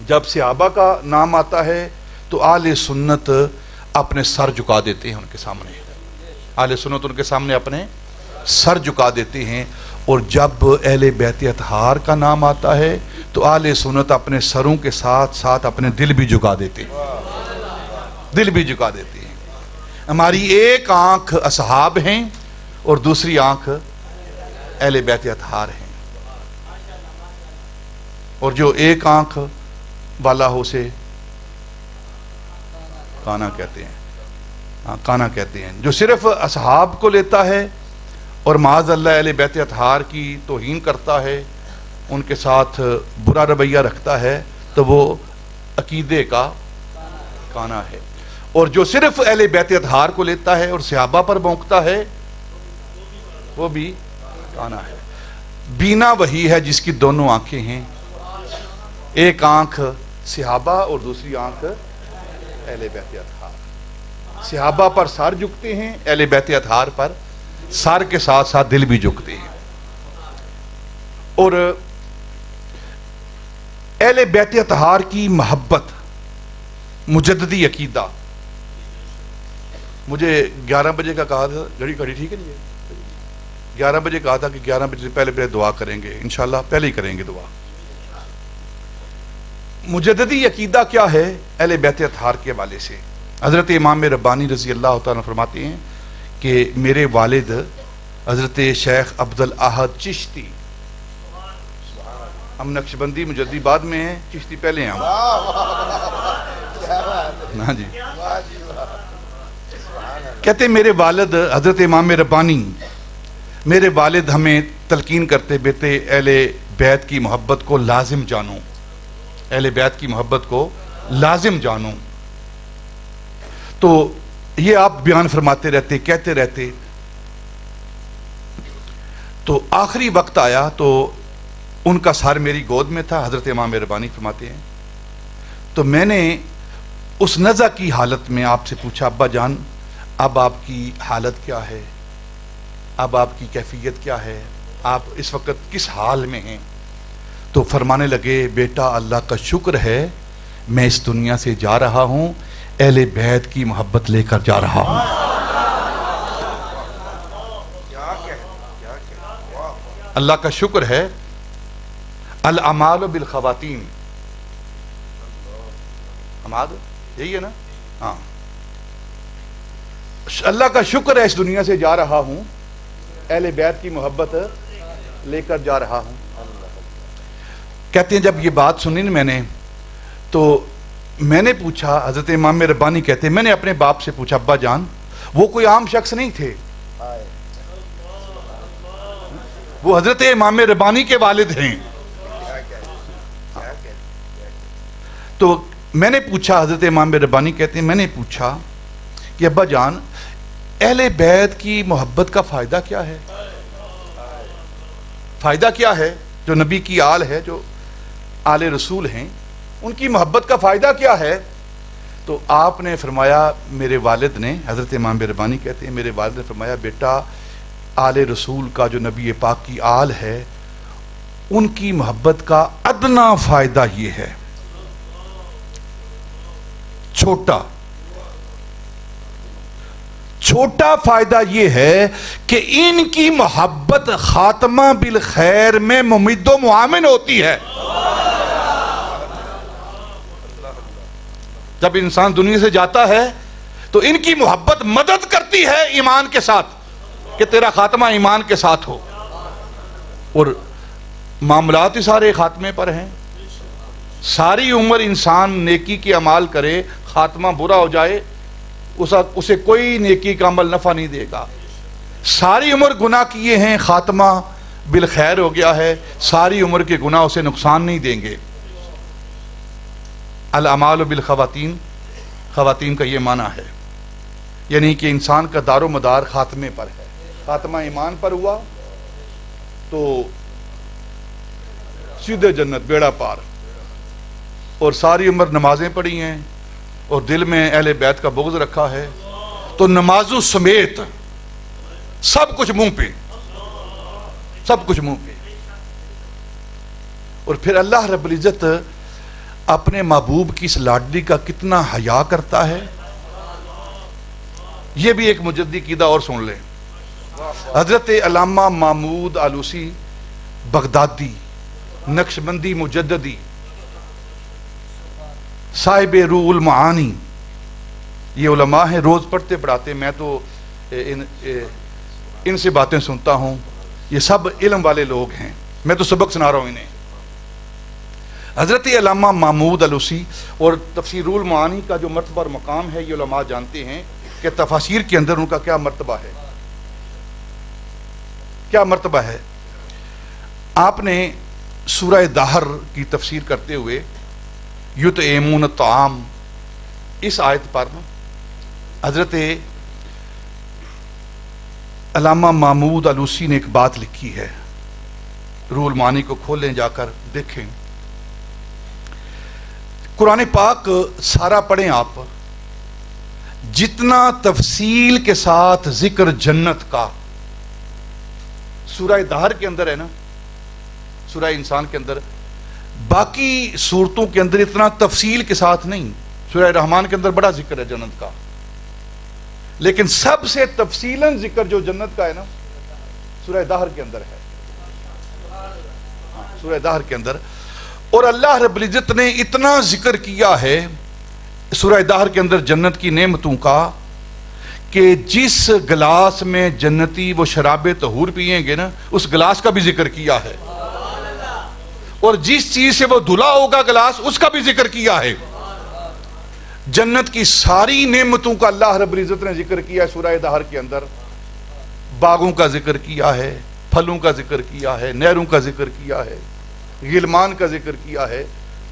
جب صحابہ کا نام آتا ہے تو اہل سنت اپنے سر جھکا دیتے ہیں ان کے سامنے. اہل سنت ان کے سامنے اپنے سر جھکا دیتے ہیں. اور جب اہل بیت اطہار کا نام آتا ہے تو اہل سنت اپنے سروں کے ساتھ ساتھ اپنے دل بھی جھکا دیتے ہیں، دل بھی جھکا دیتے ہیں. ہماری ایک آنکھ اصحاب ہیں اور دوسری آنکھ اہل بیت اطہار ہیں. اور جو ایک آنکھ والا ہو سے کانا کہتے ہیں، کانا کہتے ہیں. جو صرف اصحاب کو لیتا ہے اور معاذ اللہ اہل بیت اطہار کی توہین کرتا ہے، ان کے ساتھ برا رویہ رکھتا ہے، تو وہ عقیدے کا کانا ہے. اور جو صرف اہل بیت اطہار کو لیتا ہے اور صحابہ پر بھونکتا ہے، وہ بھی کانا ہے. بینا وہی ہے جس کی دونوں آنکھیں ہیں، ایک آنکھ صحابہ اور دوسری آنکھ اہل بیت اطہار. صحابہ پر سر جھکتے ہیں، اہل بیت اطہار پر سر کے ساتھ ساتھ دل بھی جھکتے ہیں. اور اہل بیت اطہار کی محبت، مجددی عقیدہ. مجھے 11 بجے کا کہا تھا، گھڑی کھڑی ٹھیک ہے نہیں، 11 بجے کہا تھا کہ 11 بجے سے پہلے دعا کریں گے، انشاءاللہ پہلے ہی کریں گے دعا. مجددی عقیدہ کیا ہے اہل بیت اطہار کے حوالے سے؟ حضرت امام ربانی رضی اللہ تعالیٰ فرماتے ہیں کہ میرے والد حضرت شیخ عبد الاحد چشتی، ہم نقشبندی مجددی بعد میں ہیں، چشتی پہلے ہیں ہم. ہاں جی، کہتے میرے والد حضرت امام ربانی، میرے والد ہمیں تلقین کرتے بیتے اہل بیت کی محبت کو لازم جانو، اہل بیت کی محبت کو لازم جانو. تو یہ آپ بیان فرماتے رہتے، کہتے رہتے. تو آخری وقت آیا تو ان کا سر میری گود میں تھا. حضرت امام ربانی فرماتے ہیں تو میں نے اس نزع کی حالت میں آپ سے پوچھا، ابا جان اب آپ کی حالت کیا ہے، اب آپ کی کیفیت کیا ہے، آپ اس وقت کس حال میں ہیں؟ تو فرمانے لگے، بیٹا اللہ کا شکر ہے میں اس دنیا سے جا رہا ہوں، اہل بیت کی محبت لے کر جا رہا ہوں. اللہ کا شکر ہے. الاعمال بالخواتیم، حماد یہی ہے نا؟ ہاں، اللہ کا شکر ہے اس دنیا سے جا رہا ہوں، اہل بیت کی محبت لے کر جا رہا ہوں۔ کہتے ہیں جب یہ بات سنی نا میں نے، تو میں نے پوچھا، حضرت امام ربانی کہتے ہیں میں نے اپنے باپ سے پوچھا، ابا جان وہ کوئی عام شخص نہیں تھے، وہ حضرت امام ربانی کے والد ہیں۔ تو میں نے پوچھا، حضرت امام ربانی کہتے ہیں میں نے پوچھا کہ ابا جان اہل بیت کی محبت کا فائدہ کیا ہے؟ فائدہ کیا ہے؟ جو نبی کی آل ہے، جو آل رسول ہیں، ان کی محبت کا فائدہ کیا ہے؟ تو آپ نے فرمایا، میرے والد نے، حضرت امام ربانی کہتے ہیں میرے والد نے فرمایا، بیٹا آل رسول کا جو نبی پاک کی آل ہے، ان کی محبت کا ادنا فائدہ یہ ہے، چھوٹا فائدہ یہ ہے کہ ان کی محبت خاتمہ بالخیر میں ممد و معاون ہوتی ہے۔ جب انسان دنیا سے جاتا ہے تو ان کی محبت مدد کرتی ہے ایمان کے ساتھ، کہ تیرا خاتمہ ایمان کے ساتھ ہو، اور معاملات ہی سارے خاتمے پر ہیں۔ ساری عمر انسان نیکی کے عمال کرے، خاتمہ برا ہو جائے، اسے کوئی نیکی کا عمل نفع نہیں دے گا۔ ساری عمر گناہ کیے ہیں، خاتمہ بالخیر ہو گیا ہے، ساری عمر کے گناہ اسے نقصان نہیں دیں گے۔ الاعمال بالخواتین، خواتین کا یہ معنی ہے، یعنی کہ انسان کا دار و مدار خاتمے پر ہے۔ خاتمہ ایمان پر ہوا تو سیدھے جنت، بیڑا پار، اور ساری عمر نمازیں پڑھی ہیں اور دل میں اہل بیت کا بغض رکھا ہے، تو نمازوں سمیت سب کچھ منہ پہ، سب کچھ منہ پہ۔ اور پھر اللہ رب العزت اپنے محبوب کی اس لاڈلی کا کتنا حیا کرتا ہے، یہ بھی ایک مجدی قیدہ اور سن لیں۔ حضرت علامہ محمود آلوسی بغدادی، نقشبندی مجددی، صاحب روح المعانی، یہ علماء ہیں، روز پڑھتے پڑھاتے، میں تو ان سے باتیں سنتا ہوں، یہ سب علم والے لوگ ہیں، میں تو سبق سنا رہا ہوں انہیں۔ حضرت علامہ محمود آلوسی اور تفسیر المعانی کا جو مرتبہ اور مقام ہے، یہ علماء جانتے ہیں کہ تفاسیر کے اندر ان کا کیا مرتبہ ہے، کیا مرتبہ ہے۔ آپ نے سورہ دہر کی تفسیر کرتے ہوئے یطعمون الطعام، اس آیت پر حضرت علامہ محمود آلوسی نے ایک بات لکھی ہے، روح المعانی کو کھولیں، جا کر دیکھیں۔ قرآن پاک سارا پڑھیں آپ، جتنا تفصیل کے ساتھ ذکر جنت کا سورہ دہر کے اندر ہے نا، سورہ انسان کے اندر، باقی صورتوں کے اندر اتنا تفصیل کے ساتھ نہیں۔ سورہ رحمان کے اندر بڑا ذکر ہے جنت کا، لیکن سب سے تفصیلاً ذکر جو جنت کا ہے نا، سورہ دہر کے اندر ہے، سورہ دہر کے اندر۔ اور اللہ رب العزت نے اتنا ذکر کیا ہے سورہ دہر کے اندر جنت کی نعمتوں کا، کہ جس گلاس میں جنتی وہ شراب طہور پیئیں گے نا، اس گلاس کا بھی ذکر کیا ہے، اور جس چیز سے وہ دھلا ہوگا گلاس، اس کا بھی ذکر کیا ہے۔ جنت کی ساری نعمتوں کا اللہ رب العزت نے ذکر کیا ہے سورہ دہر کے اندر۔ باغوں کا ذکر کیا ہے، پھلوں کا ذکر کیا ہے، نہروں کا ذکر کیا ہے، غلمان کا ذکر کیا ہے،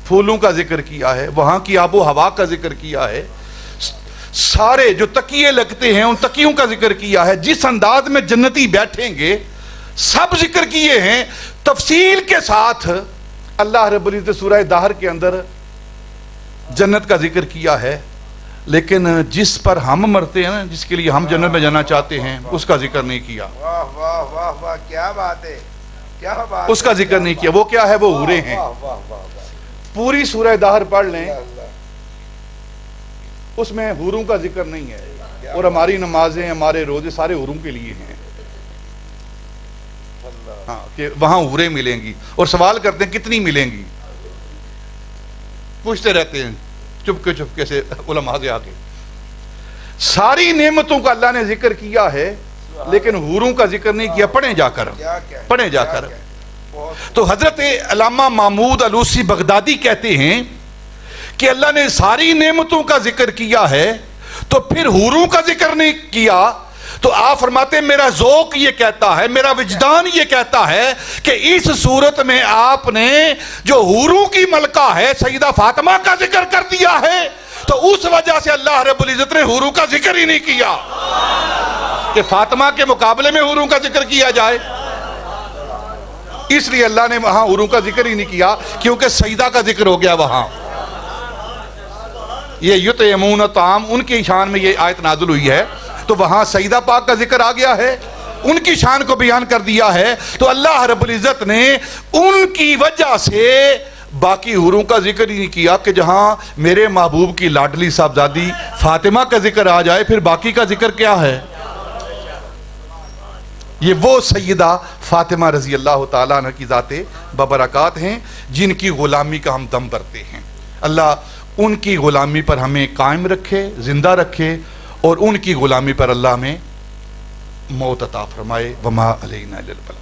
پھولوں کا ذکر کیا ہے، وہاں کی آب و ہوا کا ذکر کیا ہے، سارے جو تکیے لگتے ہیں ان تکیوں کا ذکر کیا ہے، جس انداز میں جنتی بیٹھیں گے سب ذکر کیے ہیں تفصیل کے ساتھ۔ اللہ رب العزت سورہ دہر کے اندر جنت کا ذکر کیا ہے، لیکن جس پر ہم مرتے ہیں نا، جس کے لیے ہم جنت میں جانا چاہتے ہیں، اس کا ذکر نہیں کیا۔ واہ واہ واہ واہ، کیا بات ہے، کیا بات ہے، اس کا ذکر نہیں کیا۔ وہ کیا ہے؟ وہ حوریں ہیں۔ واہ واہ واہ واہ، پوری سورہ دہر پڑھ لیں، اللہ، اس میں حوروں کا ذکر نہیں ہے، اور ہماری نمازیں، ہمارے روزے سارے حوروں کے لیے ہیں، اللہ، ہاں، کہ وہاں حوریں ملیں گی، اور سوال کرتے ہیں کتنی ملیں گی، پوچھتے رہتے ہیں چپکے سے علماء سے آگے ساری نعمتوں کا اللہ نے ذکر کیا ہے لیکن حوروں کا ذکر نہیں کیا. پڑھیں جا کر, پڑھیں جا کر. تو حضرت علامہ محمود علوسی بغدادی کہتے ہیں کہ اللہ نے ساری نعمتوں کا ذکر کیا ہے تو پھر حوروں کا ذکر نہیں کیا. تو آپ فرماتے ہیں میرا ذوق یہ کہتا ہے, میرا وجدان یہ کہتا ہے کہ اس صورت میں آپ نے جو حوروں کی ملکہ ہے سیدہ فاطمہ کا ذکر کر دیا ہے, تو اس وجہ سے اللہ رب العزت نے حوروں کا ذکر ہی نہیں کیا کہ فاطمہ کے مقابلے میں حوروں کا ذکر کیا جائے. اس لیے اللہ نے وہاں حوروں کا ذکر ہی نہیں کیا کیونکہ سیدہ کا ذکر ہو گیا وہاں. یہ یطعمون الطعام ان کی شان میں یہ آیت نازل ہوئی ہے, تو وہاں سیدہ پاک کا ذکر آ گیا ہے, ان کی شان کو بیان کر دیا ہے. تو اللہ رب العزت نے ان کی وجہ سے باقی حوروں کا ذکر ہی نہیں کیا کہ جہاں میرے محبوب کی لاڈلی صاحبزادی فاطمہ کا ذکر آ جائے پھر باقی کا ذکر کیا ہے. یہ وہ سیدہ فاطمہ رضی اللہ تعالیٰ عنہ کی ذات ببرکات ہیں جن کی غلامی کا ہم دم بھرتے ہیں. اللہ ان کی غلامی پر ہمیں قائم رکھے, زندہ رکھے, اور ان کی غلامی پر اللہ ہمیں موت عطا فرمائے. وما علینا الا البلاغ.